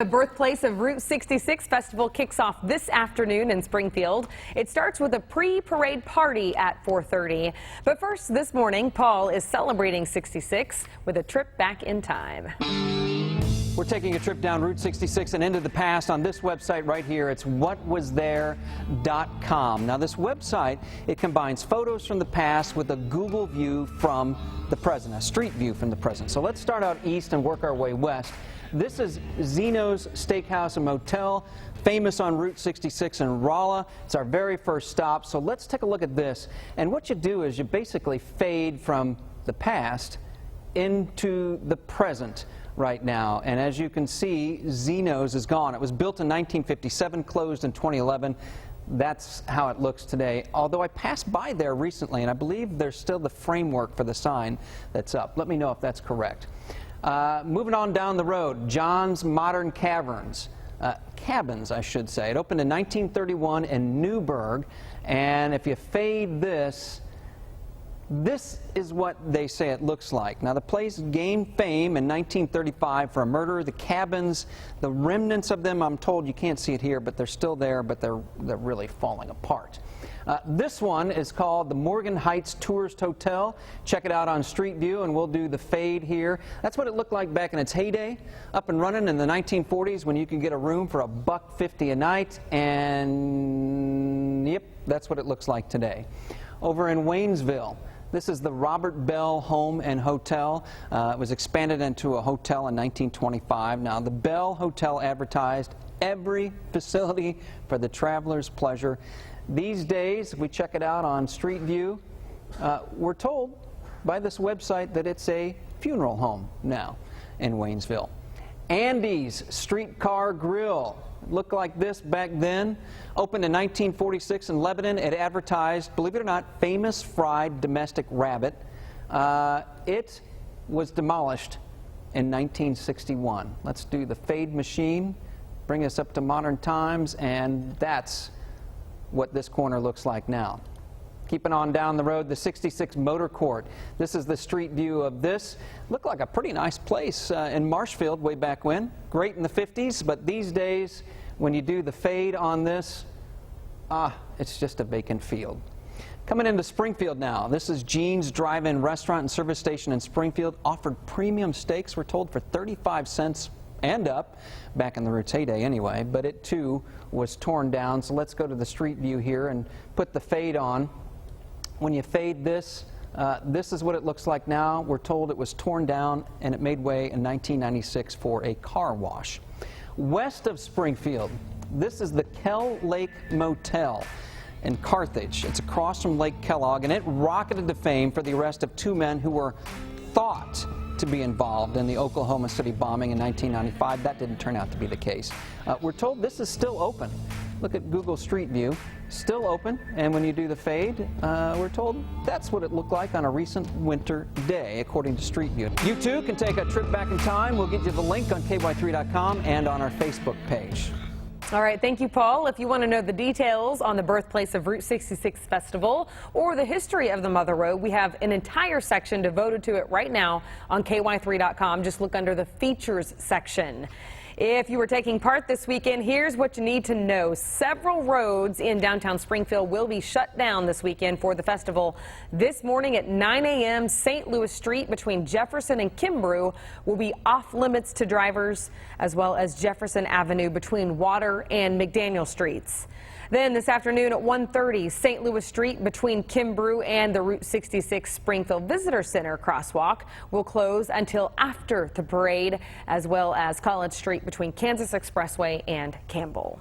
The birthplace of Route 66 Festival kicks off this afternoon in Springfield. It starts with a pre-parade party at 4:30. But first, this morning, Paul is celebrating 66 with a trip back in time. We're taking a trip down Route 66 and into the past on this website right here. It's whatwasthere.com. Now, this website, it combines photos from the past with a Google view from the present, a street view from the present. So let's start out east and work our way west. This is Xenos Steakhouse and Motel, famous on Route 66 in Rolla. It's our very first stop. So let's take a look at this. And what you do is you basically fade from the past into the present right now. And as you can see, Xenos is gone. It was built in 1957, closed in 2011. That's how it looks today. Although I passed by there recently, and I believe there's still the framework for the sign that's up. Let me know if that's correct. Moving on down the road, John's Modern Caverns. Cabins, I should say. It opened in 1931 in Newburgh, and if you fade this, this is what they say it looks like. Now, the place gained fame in 1935 for a murder. The cabins, the remnants of them, I'm told you can't see it here, but they're still there, but they're really falling apart. This one is called the Morgan Heights Tourist Hotel. Check it out on Street View, and we'll do the fade here. That's what it looked like back in its heyday, up and running in the 1940s when you could get a room for $1.50 a night, and yep, that's what it looks like today. Over in Waynesville, this is the Robert Bell Home and Hotel. It was expanded into a hotel in 1925. Now, the Bell Hotel advertised every facility for the traveler's pleasure. These days, if we check it out on Street View, we're told by this website that it's a funeral home now in Waynesville. Andy's Streetcar Grill. It looked like this back then. Opened in 1946 in Lebanon. It advertised, believe it or not, famous fried domestic rabbit. It was demolished in 1961. Let's do the fade machine, bring us up to modern times, and that's what this corner looks like now. Keeping on down the road, the 66 Motor Court. This is the street view of this. Looked like a pretty nice place in Marshfield way back when. Great in the 50s, but these days, when you do the fade on this, it's just a vacant field. Coming into Springfield now, this is Gene's Drive-In Restaurant and Service Station in Springfield. Offered premium steaks, we're told, for 35 cents and up, back in the Route's heyday anyway, but it too was torn down. So let's go to the street view here and put the fade on. When you fade this, this is what it looks like now. We're told it was torn down and it made way in 1996 for a car wash. West of Springfield, this is the Kell Lake Motel in Carthage. It's across from Lake Kellogg, and it rocketed to fame for the arrest of two men who were thought to be involved in the Oklahoma City bombing in 1995. That didn't turn out to be the case. We're told this is still open. Look at Google Street View. Still open, and when you do the fade, we're told that's what it looked like on a recent winter day, according to Street View. You too can take a trip back in time. We'll get you the link on ky3.com and on our Facebook page. All right, thank you, Paul. If you want to know the details on the birthplace of Route 66 Festival or the history of the Mother Road, we have an entire section devoted to it right now on ky3.com. Just look under the features section. If you were taking part this weekend, here's what you need to know. Several roads in downtown Springfield will be shut down this weekend for the festival. This morning at 9 a.m., St. Louis Street between Jefferson and Kimbrough will be off limits to drivers, as well as Jefferson Avenue between Water and McDaniel Streets. Then this afternoon at 1:30, St. Louis Street between Kimbrough and the Route 66 Springfield Visitor Center crosswalk will close until after the parade, as well as College Street between Kansas Expressway and Campbell.